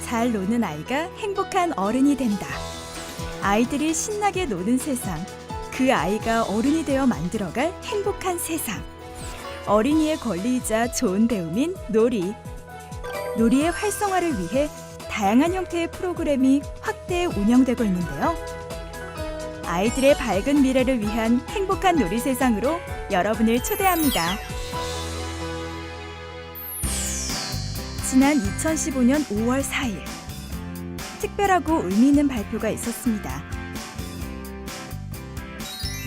잘 노는 아이가 행복한 어른이 된다. 아이들이 신나게 노는 세상, 그 아이가 어른이 되어 만들어갈 행복한 세상. 어린이의 권리이자 좋은 배움인 놀이. 놀이의 활성화를 위해 다양한 형태의 프로그램이 확대 운영되고 있는데요. 아이들의 밝은 미래를 위한 행복한 놀이 세상으로 여러분을 초대합니다. 지난 2015년 5월 4일, 특별하고 의미 있는 발표가 있었습니다.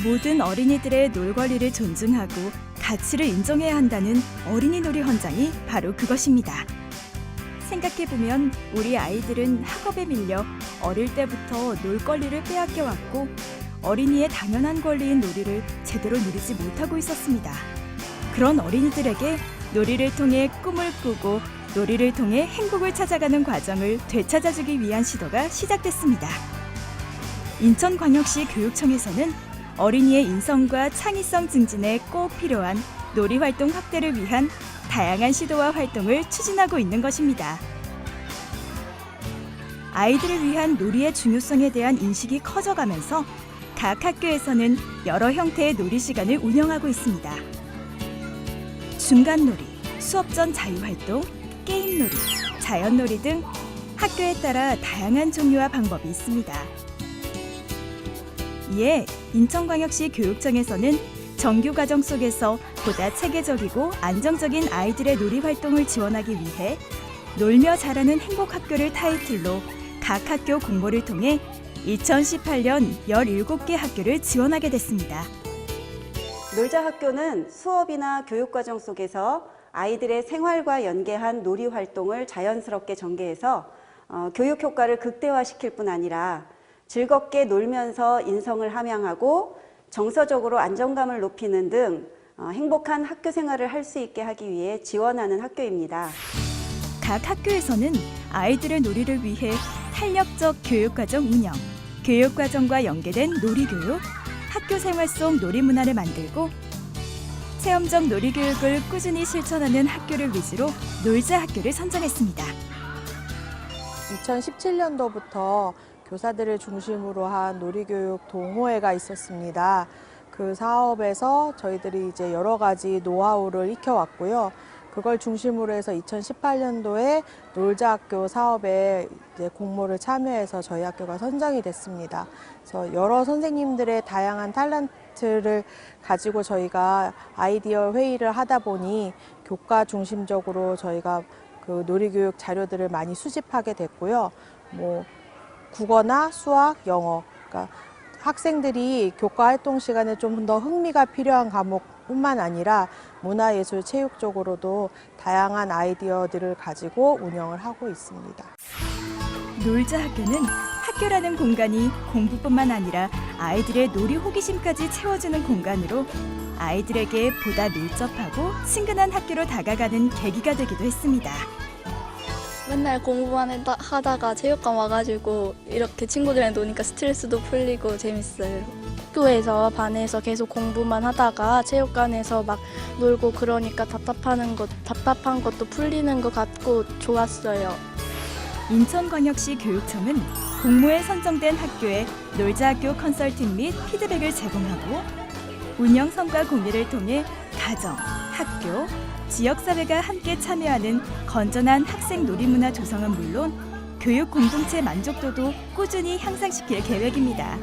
모든 어린이들의 놀 권리를 존중하고 가치를 인정해야 한다는 어린이 놀이 헌장이 바로 그것입니다. 생각해보면 우리 아이들은 학업에 밀려 어릴 때부터 놀 권리를 빼앗겨왔고 어린이의 당연한 권리인 놀이를 제대로 누리지 못하고 있었습니다. 그런 어린이들에게 놀이를 통해 꿈을 꾸고 놀이를 통해 행복을 찾아가는 과정을 되찾아주기 위한 시도가 시작됐습니다. 인천광역시 교육청에서는 어린이의 인성과 창의성 증진에 꼭 필요한 놀이 활동 확대를 위한 다양한 시도와 활동을 추진하고 있는 것입니다. 아이들을 위한 놀이의 중요성에 대한 인식이 커져가면서 각 학교에서는 여러 형태의 놀이 시간을 운영하고 있습니다. 중간놀이, 수업 전 자유활동, 게임놀이, 자연놀이 등 학교에 따라 다양한 종류와 방법이 있습니다. 이에 인천광역시 교육청에서는 정규 과정 속에서 보다 체계적이고 안정적인 아이들의 놀이 활동을 지원하기 위해 놀며 자라는 행복학교를 타이틀로 각 학교 공모를 통해 2018년 17개 학교를 지원하게 됐습니다. 놀자 학교는 수업이나 교육과정 속에서 아이들의 생활과 연계한 놀이 활동을 자연스럽게 전개해서 교육 효과를 극대화시킬 뿐 아니라 즐겁게 놀면서 인성을 함양하고 정서적으로 안정감을 높이는 등 행복한 학교 생활을 할 수 있게 하기 위해 지원하는 학교입니다. 각 학교에서는 아이들의 놀이를 위해 탄력적 교육과정 운영, 교육과정과 연계된 놀이교육, 학교 생활 속 놀이 문화를 만들고 체험적 놀이교육을 꾸준히 실천하는 학교를 위주로 놀자 학교를 선정했습니다. 2017년도부터 교사들을 중심으로 한 놀이교육 동호회가 있었습니다. 그 사업에서 저희들이 이제 여러 가지 노하우를 익혀왔고요. 그걸 중심으로 해서 2018년도에 놀자 학교 사업에 이제 공모를 참여해서 저희 학교가 선정이 됐습니다. 그래서 여러 선생님들의 다양한 탤런트를 가지고 저희가 아이디어 회의를 하다 보니 교과 중심적으로 저희가 그 놀이교육 자료들을 많이 수집하게 됐고요. 국어나 수학, 영어, 그러니까 학생들이 교과 활동 시간에 좀 더 흥미가 필요한 과목뿐만 아니라 문화예술, 체육 쪽으로도 다양한 아이디어들을 가지고 운영을 하고 있습니다. 놀자 학교는 학교라는 공간이 공부뿐만 아니라 아이들의 놀이 호기심까지 채워주는 공간으로 아이들에게 보다 밀접하고 친근한 학교로 다가가는 계기가 되기도 했습니다. 맨날 공부만 하다가 체육관 와가지고 이렇게 친구들이랑 노니까 스트레스도 풀리고 재밌어요. 학교에서 반에서 계속 공부만 하다가 체육관에서 막 놀고 그러니까 답답한 것도 풀리는 것 같고 좋았어요. 인천광역시 교육청은 공모에 선정된 학교에 놀자 학교 컨설팅 및 피드백을 제공하고 운영 성과 공유를 통해 가정, 학교, 지역사회가 함께 참여하는 건전한 학생 놀이문화 조성은 물론 교육 공동체 만족도도 꾸준히 향상시킬 계획입니다.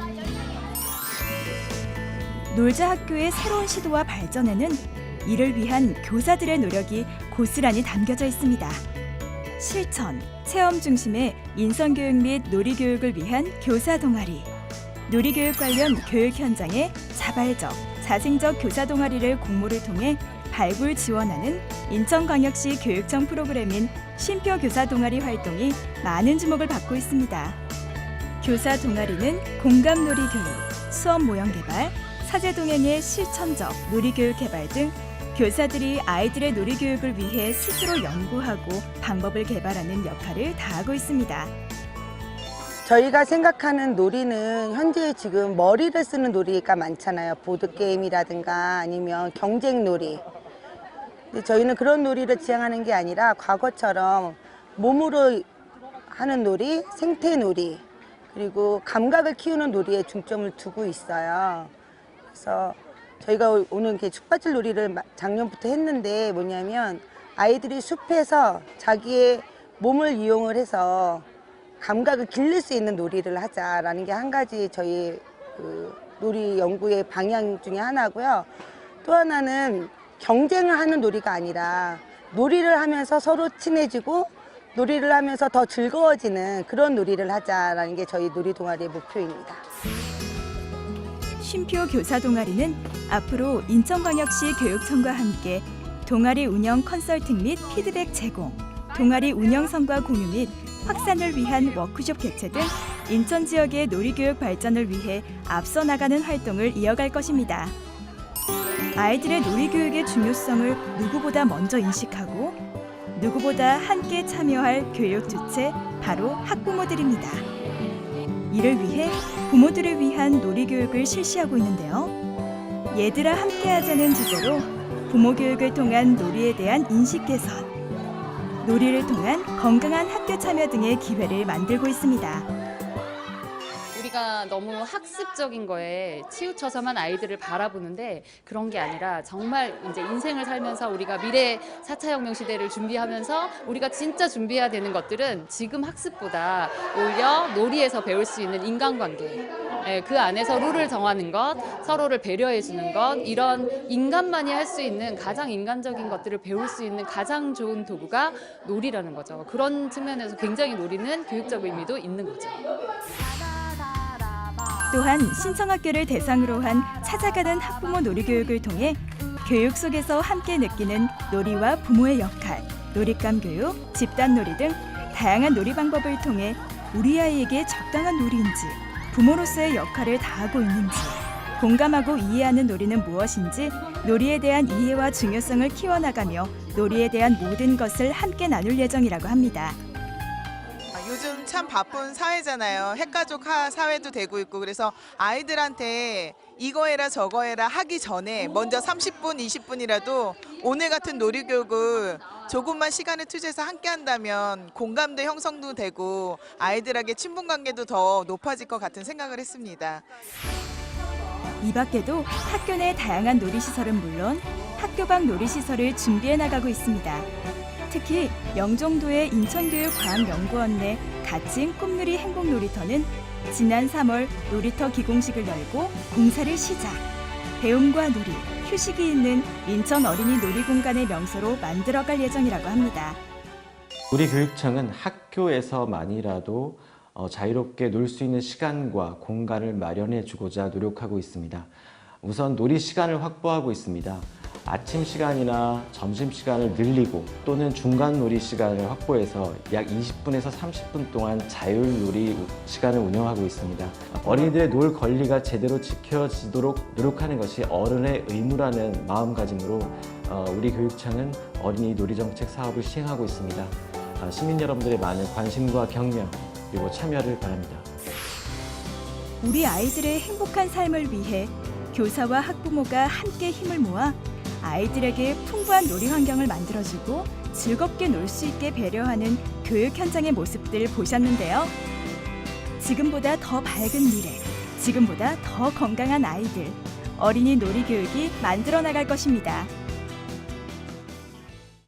놀자 학교의 새로운 시도와 발전에는 이를 위한 교사들의 노력이 고스란히 담겨져 있습니다. 실천, 체험 중심의 인성교육 및 놀이교육을 위한 교사 동아리, 놀이교육 관련 교육 현장의 자발적, 자생적 교사 동아리를 공모를 통해 발굴 지원하는 인천광역시 교육청 프로그램인 쉼표 교사 동아리 활동이 많은 주목을 받고 있습니다. 교사 동아리는 공감 놀이 교육, 수업 모형 개발, 사제 동행의 실천적 놀이 교육 개발 등 교사들이 아이들의 놀이 교육을 위해 스스로 연구하고 방법을 개발하는 역할을 다하고 있습니다. 저희가 생각하는 놀이는 현재 지금 머리를 쓰는 놀이가 많잖아요. 보드게임이라든가 아니면 경쟁놀이. 근데 저희는 그런 놀이를 지향하는 게 아니라 과거처럼 몸으로 하는 놀이, 생태놀이, 그리고 감각을 키우는 놀이에 중점을 두고 있어요. 그래서 저희가 오늘 이렇게 축받질 놀이를 작년부터 했는데 뭐냐면 아이들이 숲에서 자기의 몸을 이용을 해서 감각을 기를 수 있는 놀이를 하자라는 게 한 가지 저희 그 놀이 연구의 방향 중에 하나고요. 또 하나는 경쟁을 하는 놀이가 아니라 놀이를 하면서 서로 친해지고 놀이를 하면서 더 즐거워지는 그런 놀이를 하자라는 게 저희 놀이 동아리의 목표입니다. 쉼표 교사 동아리는 앞으로 인천광역시 교육청과 함께 동아리 운영 컨설팅 및 피드백 제공, 동아리 운영성과 공유 및 확산을 위한 워크숍 개최 등 인천 지역의 놀이교육 발전을 위해 앞서 나가는 활동을 이어갈 것입니다. 아이들의 놀이교육의 중요성을 누구보다 먼저 인식하고 누구보다 함께 참여할 교육 주체 바로 학부모들입니다. 이를 위해 부모들을 위한 놀이교육을 실시하고 있는데요. 얘들아 함께하자는 주제로 부모 교육을 통한 놀이에 대한 인식 개선, 놀이를 통한 건강한 학교 참여 등의 기회를 만들고 있습니다. 우리가 너무 학습적인 거에 치우쳐서만 아이들을 바라보는데 그런 게 아니라 정말 이제 인생을 살면서 우리가 미래 4차 혁명 시대를 준비하면서 우리가 진짜 준비해야 되는 것들은 지금 학습보다 오히려 놀이에서 배울 수 있는 인간관계, 그 안에서 룰을 정하는 것, 서로를 배려해 주는 것, 이런 인간만이 할 수 있는 가장 인간적인 것들을 배울 수 있는 가장 좋은 도구가 놀이라는 거죠. 그런 측면에서 굉장히 놀이는 교육적 의미도 있는 거죠. 또한 신청학교를 대상으로 한 찾아가는 학부모 놀이교육을 통해 교육 속에서 함께 느끼는 놀이와 부모의 역할, 놀잇감 교육, 집단놀이 등 다양한 놀이 방법을 통해 우리 아이에게 적당한 놀이인지, 부모로서의 역할을 다하고 있는지, 공감하고 이해하는 놀이는 무엇인지 놀이에 대한 이해와 중요성을 키워나가며 놀이에 대한 모든 것을 함께 나눌 예정이라고 합니다. 요즘 참 바쁜 사회잖아요. 핵가족 사회도 되고 있고 그래서 아이들한테 이거 해라 저거 해라 하기 전에 먼저 30분, 20분이라도 오늘 같은 놀이교육을 조금만 시간을 투자해서 함께 한다면 공감대 형성도 되고 아이들에게 친분관계도 더 높아질 것 같은 생각을 했습니다. 이 밖에도 학교 내 다양한 놀이시설은 물론 학교 밖 놀이시설을 준비해 나가고 있습니다. 특히 영종도의 인천교육과학연구원 내 가칭 꿈놀이 행복놀이터는 지난 3월 놀이터 기공식을 열고 공사를 시작. 배움과 놀이, 휴식이 있는 인천 어린이 놀이공간의 명소로 만들어갈 예정이라고 합니다. 우리 교육청은 학교에서만이라도 자유롭게 놀 수 있는 시간과 공간을 마련해 주고자 노력하고 있습니다. 우선 놀이 시간을 확보하고 있습니다. 아침 시간이나 점심 시간을 늘리고 또는 중간 놀이 시간을 확보해서 약 20분에서 30분 동안 자율 놀이 시간을 운영하고 있습니다. 어린이들의 놀 권리가 제대로 지켜지도록 노력하는 것이 어른의 의무라는 마음가짐으로 우리 교육청은 어린이 놀이정책 사업을 시행하고 있습니다. 시민 여러분들의 많은 관심과 격려 그리고 참여를 바랍니다. 우리 아이들의 행복한 삶을 위해 교사와 학부모가 함께 힘을 모아 아이들에게 풍부한 놀이 환경을 만들어주고 즐겁게 놀 수 있게 배려하는 교육 현장의 모습들 보셨는데요. 지금보다 더 밝은 미래, 지금보다 더 건강한 아이들, 어린이 놀이 교육이 만들어 나갈 것입니다.